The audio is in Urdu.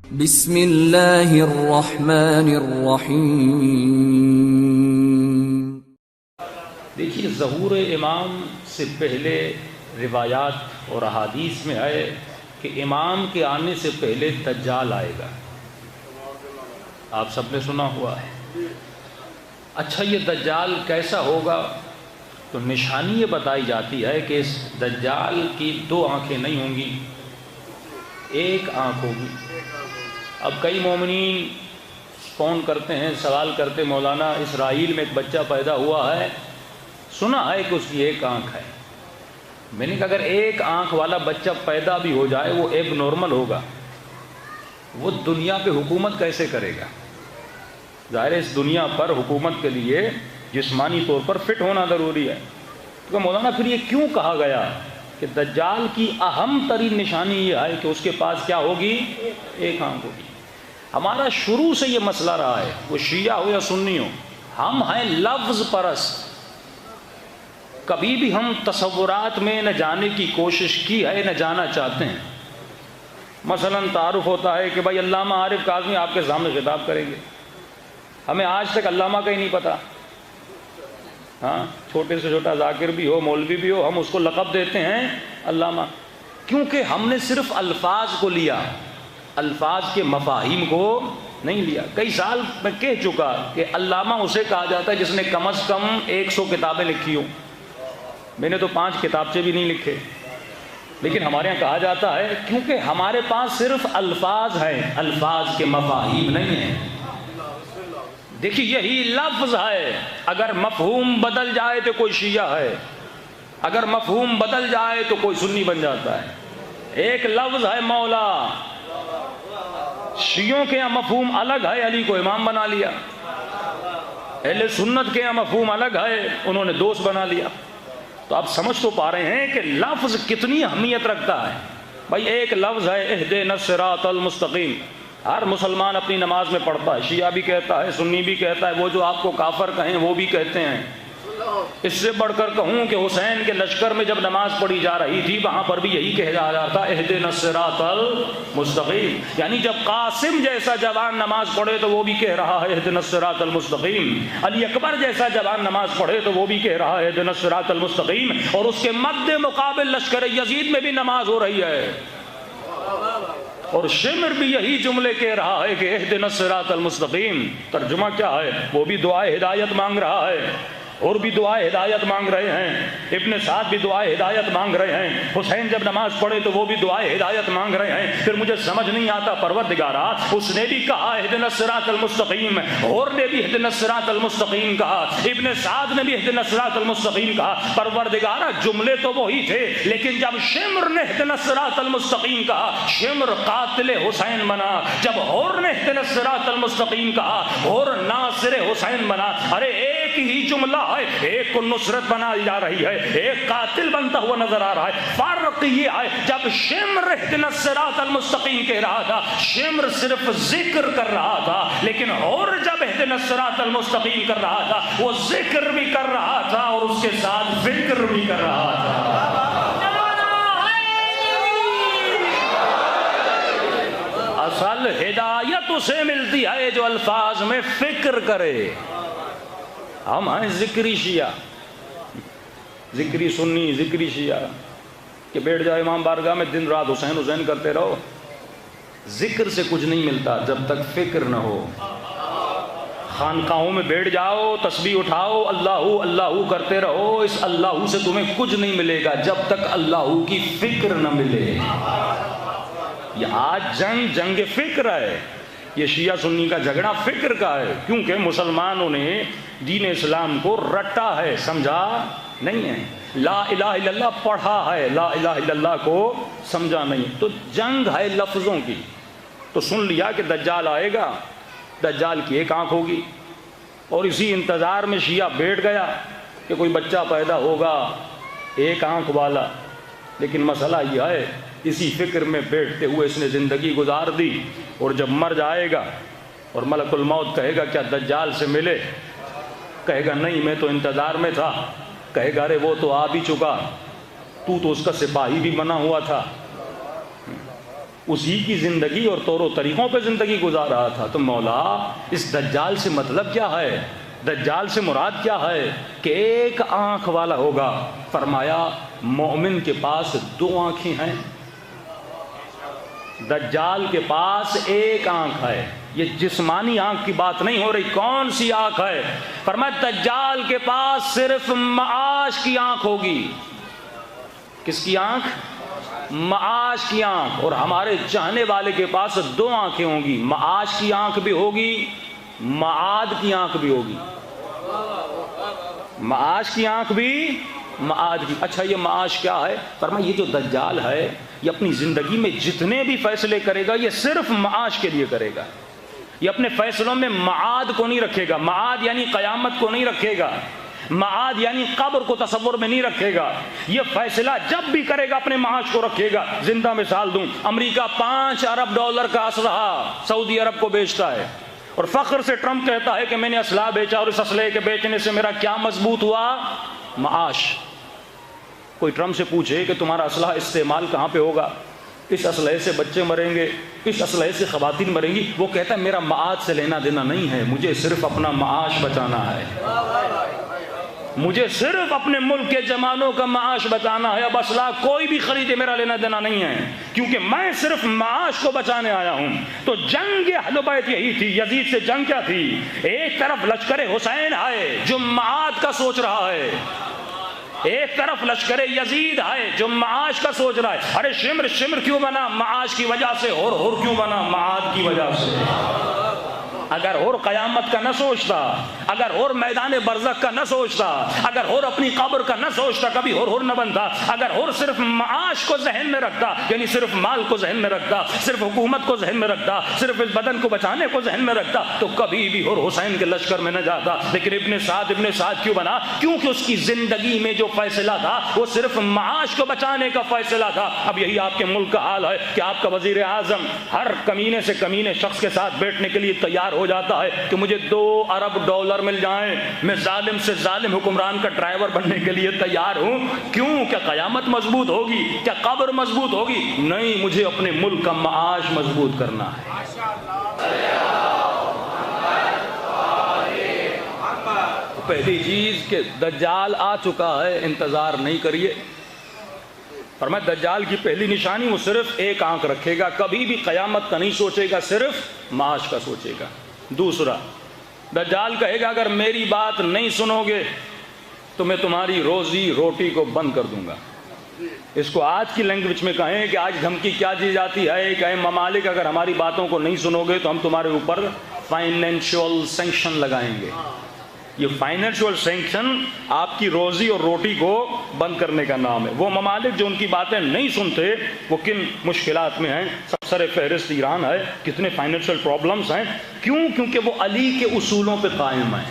بسم اللہ الرحمن الرحیم۔ دیکھیے، ظہور امام سے پہلے روایات اور احادیث میں ہے کہ امام کے آنے سے پہلے دجال آئے گا۔ آپ سب نے سنا ہوا ہے۔ اچھا، یہ دجال کیسا ہوگا؟ تو نشانی یہ بتائی جاتی ہے کہ اس دجال کی 2 آنکھیں نہیں ہوں گی، 1 آنکھ ہوگی۔ اب کئی مومنین فون کرتے ہیں، سوال کرتے، مولانا اسرائیل میں ایک بچہ پیدا ہوا ہے، سنا ہے کہ اس کی 1 آنکھ ہے۔ میں نے کہا اگر 1 آنکھ والا بچہ پیدا بھی ہو جائے وہ ایب نارمل ہوگا، وہ دنیا پہ حکومت کیسے کرے گا؟ ظاہر ہے اس دنیا پر حکومت کے لیے جسمانی طور پر فٹ ہونا ضروری ہے۔ تو مولانا پھر یہ کیوں کہا گیا کہ دجال کی اہم ترین نشانی یہ ہے کہ اس کے پاس کیا ہوگی؟ 1 آنکھ ہوگی۔ ہمارا شروع سے یہ مسئلہ رہا ہے، وہ شیعہ ہو یا سنی ہو، ہم ہیں لفظ پرست۔ کبھی بھی ہم تصورات میں نہ جانے کی کوشش کی ہے، نہ جانا چاہتے ہیں۔ مثلا تعارف ہوتا ہے کہ بھائی علامہ عارف کاظمی آپ کے سامنے خطاب کریں گے، ہمیں آج تک علامہ کا ہی نہیں پتا۔ ہاں، چھوٹے سے چھوٹا ذاکر بھی ہو، مولوی بھی ہو، ہم اس کو لقب دیتے ہیں علامہ، کیونکہ ہم نے صرف الفاظ کو لیا، الفاظ کے مفاہیم کو نہیں لیا۔ کئی سال میں کہہ چکا کہ علامہ اسے کہا جاتا ہے جس نے کم از کم 100 کتابیں لکھی ہوں۔ میں نے تو 5 کتابچے بھی نہیں لکھے، لیکن ہمارے یہاں کہا جاتا ہے کیونکہ ہمارے پاس صرف الفاظ ہیں، الفاظ کے مفاہیم نہیں ہیں۔ دیکھیے یہی لفظ ہے، اگر مفہوم بدل جائے تو کوئی شیعہ ہے، اگر مفہوم بدل جائے تو کوئی سنی بن جاتا ہے۔ ایک لفظ ہے مولا، شیعوں کے یہاں مفہوم الگ ہے، علی کو امام بنا لیا۔ اہل سنت کے یہاں مفہوم الگ ہے، انہوں نے دوست بنا لیا۔ تو آپ سمجھ تو پا رہے ہیں کہ لفظ کتنی اہمیت رکھتا ہے۔ بھائی ایک لفظ ہے اہدنا الصراط المستقیم، ہر مسلمان اپنی نماز میں پڑھتا ہے، شیعہ بھی کہتا ہے، سنی بھی کہتا ہے، وہ جو آپ کو کافر کہیں وہ بھی کہتے ہیں۔ اس سے بڑھ کر کہوں کہ حسین کے لشکر میں جب نماز پڑھی جا رہی تھی وہاں پر بھی یہی کہا جا رہا تھا اہدنا الصراط المستقیم، یعنی جب قاسم جیسا جوان نماز پڑھے تو وہ بھی کہہ رہا ہے اہدنا الصراط المستقیم، علی اکبر جیسا جوان نماز پڑھے تو وہ بھی کہہ رہا ہے اہدنا الصراط المستقیم، اور اس کے مد مقابل لشکر یزید میں بھی نماز ہو رہی ہے، اور شمر بھی یہی جملے کہہ رہا ہے کہ اہدنا الصراط المستقیم۔ ترجمہ کیا ہے؟ وہ بھی دعائے ہدایت مانگ رہا ہے، اور بھی دعائے ہدایت مانگ رہے ہیں، ابن سعد بھی دعائے ہدایت مانگ رہے ہیں، حسین جب نماز پڑھے تو وہ بھی دعائے ہدایت مانگ رہے ہیں۔ پھر مجھے سمجھ نہیں آتا پروردگارا، اس نے بھی کہا اہدنا الصراط المستقیم، اور نے بھی اہدنا الصراط المستقیم کہا، ابن سعد نے بھی اہدنا الصراط المستقیم کہا، پروردگارا جملے تو وہی تھے، لیکن جب شمر نے اہدنا الصراط المستقیم کہا شمر قاتل حسین بنا، جب ہور نے اہدنا الصراط المستقیم کہا ہور ناصر حسین بنا۔ ارے ایک ہی جملہ ہے، ایک کو نصرت بنائی جا رہی ہے، ایک قاتل بنتا ہوا نظر آ رہا ہے۔ فرق یہ ہے جب شمر اہدنا الصراط المستقیم کہہ رہا تھا شمر صرف ذکر کر رہا تھا، لیکن اور جب اہدنا الصراط المستقیم کر رہا تھا وہ ذکر بھی کر رہا تھا اور اس کے ساتھ فکر بھی کر رہا تھا۔ اصل ہدایت اسے ملتی ہے جو الفاظ میں فکر کرے۔ ہم ہیں ذکری شیعہ، ذکری سنی، ذکری شیعہ کہ بیٹھ جاؤ امام بارگاہ میں دن رات حسین حسین کرتے رہو۔ ذکر سے کچھ نہیں ملتا جب تک فکر نہ ہو۔ خانقاہوں میں بیٹھ جاؤ، تسبیح اٹھاؤ، اللہ اللہ کرتے رہو، اس اللہ سے تمہیں کچھ نہیں ملے گا جب تک اللہ کی فکر نہ ملے۔ یہ آج جنگ فکر ہے، یہ شیعہ سنی کا جھگڑا فکر کا ہے، کیونکہ مسلمانوں نے دین اسلام کو رٹا ہے، سمجھا نہیں ہے۔ لا الہ الا اللہ پڑھا ہے، لا الہ الا اللہ کو سمجھا نہیں۔ تو جنگ ہے لفظوں کی۔ تو سن لیا کہ دجال آئے گا، دجال کی 1 آنکھ ہوگی، اور اسی انتظار میں شیعہ بیٹھ گیا کہ کوئی بچہ پیدا ہوگا 1 آنکھ والا۔ لیکن مسئلہ یہ ہے اسی فکر میں بیٹھتے ہوئے اس نے زندگی گزار دی، اور جب مر جائے گا اور ملک الموت کہے گا کیا دجال سے ملے؟ کہے گا نہیں میں تو انتظار میں تھا۔ کہے گا ارے وہ تو آ بھی چکا، تو اس کا سپاہی بھی بنا ہوا تھا۔ اسی کی زندگی اور طور و طریقوں پہ زندگی گزار رہا تھا. تو مولا اس دجال سے مطلب کیا ہے؟ دجال سے مراد کیا ہے؟ کہ ایک آنکھ والا ہوگا. فرمایا مومن کے پاس 2 آنکھیں ہیں، دجال کے پاس ایک آنکھ ہے. یہ جسمانی آنکھ کی بات نہیں ہو رہی. کون سی آنکھ ہے؟ فرمایا دجال کے پاس صرف معاش کی آنکھ ہوگی. کس کی آنکھ؟ معاش کی آنکھ. اور ہمارے چاہنے والے کے پاس 2 آنکھیں ہوں گی، معاش کی آنکھ بھی ہوگی، معاد کی آنکھ بھی ہوگی. معاش کی آنکھ بھی، معاد کی. اچھا یہ معاش کیا ہے؟ فرمایا یہ جو دجال ہے یہ اپنی زندگی میں جتنے بھی فیصلے کرے گا یہ صرف معاش کے لیے کرے گا. یہ اپنے فیصلوں میں معاد کو نہیں رکھے گا. معاد یعنی قیامت کو نہیں رکھے گا، معاد یعنی قبر کو تصور میں نہیں رکھے گا. یہ فیصلہ جب بھی کرے گا اپنے معاش کو رکھے گا. زندہ مثال دوں، امریکہ $5 ارب کا اسلحہ سعودی عرب کو بیچتا ہے، اور فخر سے ٹرمپ کہتا ہے کہ میں نے اسلحہ بیچا اور اس اسلحے کے بیچنے سے میرا کیا مضبوط ہوا؟ معاش. کوئی ٹرمپ سے پوچھے کہ تمہارا اسلحہ استعمال کہاں پہ ہوگا؟ اس اسلحے سے بچے مریں گے، اس اسلحے سے خواتین مریں گی. وہ کہتا ہے میرا معاد سے لینا دینا نہیں ہے، مجھے صرف اپنا معاش بچانا ہے، مجھے صرف اپنے ملک کے جوانوں کا معاش بچانا ہے. اب اسلحہ کوئی بھی خریدے میرا لینا دینا نہیں ہے، کیونکہ میں صرف معاش کو بچانے آیا ہوں. تو جنگ اہل بیت یہی تھی. یزید سے جنگ کیا تھی؟ ایک طرف لشکر حسین ہے جو معاد کا سوچ رہا ہے، ایک طرف لشکر یزید ہے جو معاش کا سوچ رہا ہے. ارے شمر شمر کیوں بنا؟ معاش کی وجہ سے. ہور کیوں بنا؟ معاد کی وجہ سے. اگر اور قیامت کا نہ سوچتا، اگر اور میدان برزخ کا نہ سوچتا، اگر اور اپنی قبر کا نہ سوچتا، کبھی اور نہ بنتا. اگر اور صرف معاش کو ذہن میں رکھتا، یعنی صرف مال کو ذہن میں رکھتا، صرف حکومت کو ذہن میں رکھتا، صرف اس بدن کو بچانے کو ذہن میں رکھتا، تو کبھی بھی اور حسین کے لشکر میں نہ جاتا. لیکن ابن سعد کیوں بنا؟ کیونکہ اس کی زندگی میں جو فیصلہ تھا وہ صرف معاش کو بچانے کا فیصلہ تھا. اب یہی آپ کے ملک کا حال ہے کہ آپ کا وزیر اعظم ہر کمینے سے کمینے شخص کے ساتھ بیٹھنے کے لیے تیار ہو جاتا ہے کہ مجھے $2 ارب مل جائیں، میں ظالم سے ظالم حکمران کا ڈرائیور بننے کے لیے تیار ہوں. کیوں؟ کیا قیامت مضبوط ہوگی؟ کیا قبر مضبوط ہوگی؟ نہیں، مجھے اپنے ملک کا معاش مضبوط کرنا ہے. پہلی چیز کہ دجال آ چکا ہے، انتظار نہیں کریے. فرمایا دجال کی پہلی نشانی وہ صرف ایک آنکھ رکھے گا، کبھی بھی قیامت کا نہیں سوچے گا، صرف معاش کا سوچے گا. دوسرا، دجال کہے گا اگر میری بات نہیں سنو گے تو میں تمہاری روزی روٹی کو بند کر دوں گا. اس کو آج کی لینگویج میں کہیں کہ آج دھمکی کیا دی جاتی ہے کہ اے ممالک اگر ہماری باتوں کو نہیں سنو گے تو ہم تمہارے اوپر فائنینشیل سینکشن لگائیں گے. یہ فائنینشیل سینکشن آپ کی روزی اور روٹی کو بند کرنے کا نام ہے. وہ ممالک جو ان کی باتیں نہیں سنتے وہ کن مشکلات میں ہیں؟ سب سر فہرست ایران ہے. کتنے فائنینشیل پرابلمز ہیں. کیوں؟ کیونکہ وہ علی کے اصولوں پہ قائم ہیں.